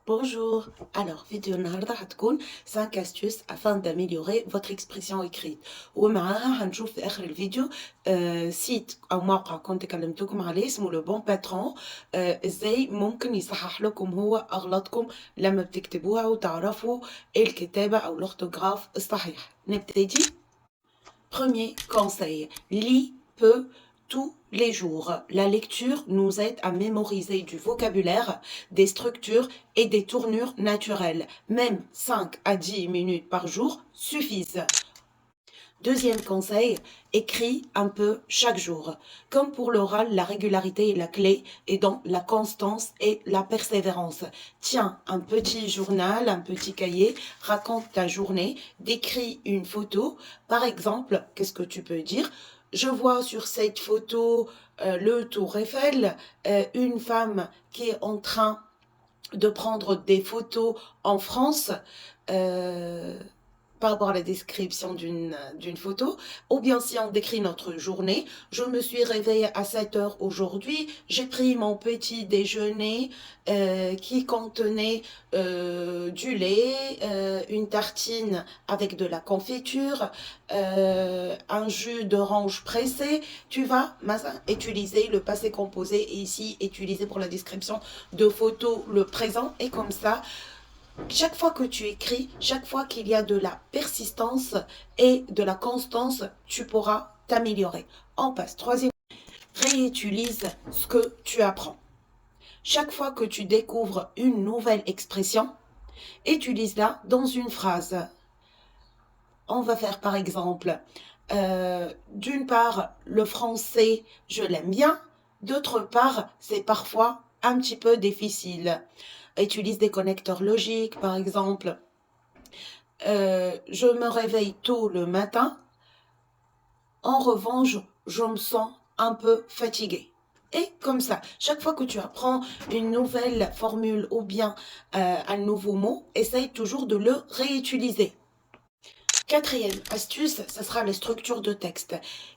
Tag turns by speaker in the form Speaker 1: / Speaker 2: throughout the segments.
Speaker 1: Bonjour. Alors, فيديو النهارده هتكون 5 astuces afin d'améliorer votre expression écrite. ومعاها هنشوف في آخر الفيديو سيت أو موقع كنت كلمتكم عليه اسمه لو بون باترون. ازاي ممكن يصحح لكم هو أغلاطكم لما بتكتبوها وتعرفوا الكتابة أو الأورثوغراف الصحيح. نبتدي. Premier conseil, lis peu tous les jours. La lecture nous aide à mémoriser du vocabulaire, des structures et des tournures naturelles. Même 5 à 10 minutes par jour suffisent. Deuxième conseil, écris un peu chaque jour. Comme pour l'oral, la régularité est la clé et donc la constance et la persévérance. Tiens, un petit journal, un petit cahier, raconte ta journée, décris une photo. Par exemple, qu'est-ce que tu peux dire? Je vois sur cette photo le Tour Eiffel, une femme qui est en train de prendre des photos en France. Par rapport à la description d'une photo, ou bien si on décrit notre journée, je me suis réveillée à 7 heures aujourd'hui, j'ai pris mon petit déjeuner qui contenait du lait, une tartine avec de la confiture, un jus d'orange pressé. Tu vas utiliser le passé composé et ici utiliser pour la description de photos le présent, et comme ça chaque fois que tu écris, chaque fois qu'il y a de la persistance et de la constance, tu pourras t'améliorer. On passe. Troisième, réutilise ce que tu apprends. Chaque fois que tu découvres une nouvelle expression, utilise-la dans une phrase. On va faire par exemple, d'une part, le français, je l'aime bien. D'autre part, c'est parfois un petit peu difficile. Utilise des connecteurs logiques, par exemple. Je me réveille tôt le matin. En revanche, je me sens un peu fatiguée. Et comme ça, chaque fois que tu apprends une nouvelle formule ou bien un nouveau mot, essaye toujours de le réutiliser. Quatrième astuce, ce sera la structure de texte.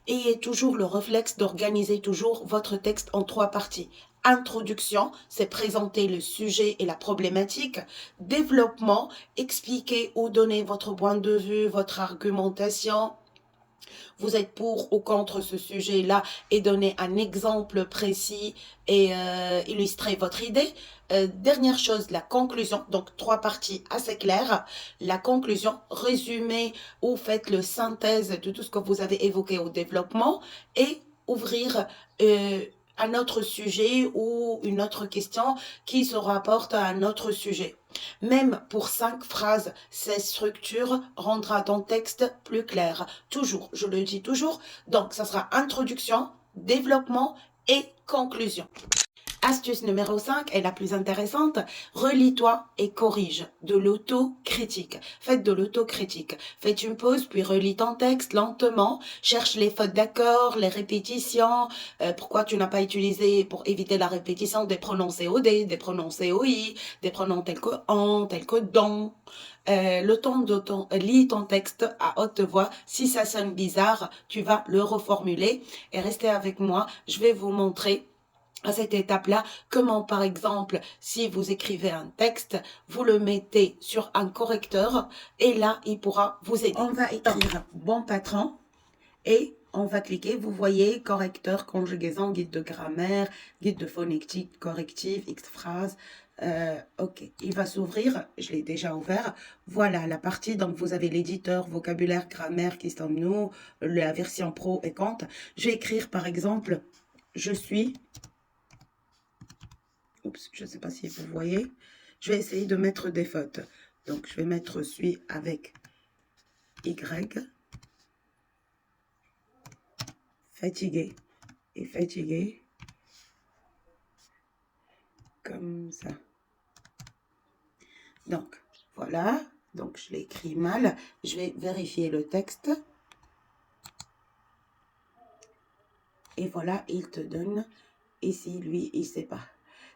Speaker 1: Ayez toujours le réflexe d'organiser toujours votre texte en 3 parties. Introduction, c'est présenter le sujet et la problématique. Développement, expliquer ou donner votre point de vue, votre argumentation. Vous êtes pour ou contre ce sujet-là et donner un exemple précis et illustrer votre idée. Dernière chose, la conclusion. Donc, 3 parties assez claires. La conclusion, résumé ou faites le synthèse de tout ce que vous avez évoqué au développement et ouvrir un autre sujet ou une autre question qui se rapporte à un autre sujet. Même pour 5 phrases, cette structure rendra ton texte plus clair. Toujours, je le dis toujours. Donc, ça sera introduction, développement et conclusion. Astuce numéro 5 est la plus intéressante. Relis-toi et corrige. De l'autocritique. Faites de l'autocritique. Faites une pause, puis relis ton texte lentement. Cherche les fautes d'accord, les répétitions. Pourquoi tu n'as pas utilisé, pour éviter la répétition, des pronoms COD, des pronoms COI, des pronoms tels que en, tels que dans. Le temps de lis ton texte à haute voix. Si ça sonne bizarre, tu vas le reformuler. Et restez avec moi. Je vais vous montrer à cette étape-là, comment par exemple, si vous écrivez un texte, vous le mettez sur un correcteur et là, il pourra vous aider. On va écrire bon patron et on va cliquer, vous voyez, correcteur, conjugaison, guide de grammaire, guide de phonétique, correctif, X-phrase. Ok, il va s'ouvrir, je l'ai déjà ouvert. Voilà la partie, donc vous avez l'éditeur, vocabulaire, grammaire qui sont nous, la version pro et compte. Je vais écrire par exemple, je suis... Oups, je ne sais pas si vous voyez. Je vais essayer de mettre des fautes. Donc, je vais mettre suis avec Y. Fatigué. Et fatigué. Comme ça. Donc, voilà. Donc, je l'ai écrit mal. Je vais vérifier le texte. Et voilà, il te donne. Ici, lui, il ne sait pas.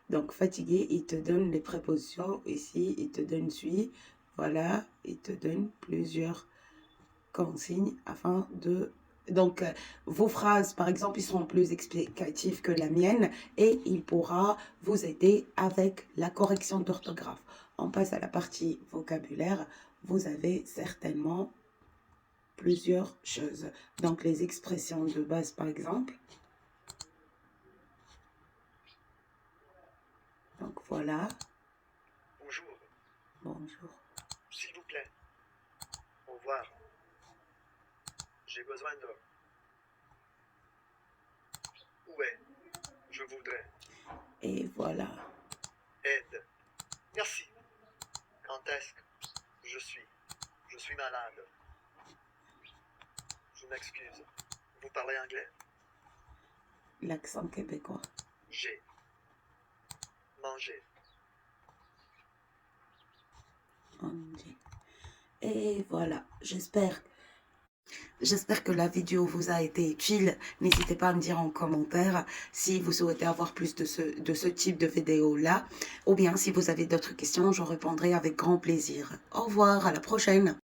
Speaker 1: Donc, fatigué, il te donne les prépositions. Ici, il te donne suis. Voilà, il te donne plusieurs consignes afin de Donc, vos phrases, par exemple, ils seront plus explicatives que la mienne et il pourra vous aider avec la correction d'orthographe. On passe à la partie vocabulaire. Vous avez certainement plusieurs choses. Donc, les expressions de base, par exemple. Donc, voilà.
Speaker 2: Bonjour.
Speaker 1: Bonjour.
Speaker 2: S'il vous plaît. Au revoir. J'ai besoin de... Où est? Je voudrais.
Speaker 1: Et voilà.
Speaker 2: Aide. Merci. Quand est-ce que... Je suis malade. Je m'excuse. Vous parlez anglais?
Speaker 1: L'accent québécois.
Speaker 2: J'ai mangé.
Speaker 1: Et voilà, j'espère que la vidéo vous a été utile. N'hésitez pas à me dire en commentaire si vous souhaitez avoir plus de ce type de vidéo-là. Ou bien si vous avez d'autres questions, j'en répondrai avec grand plaisir. Au revoir, à la prochaine.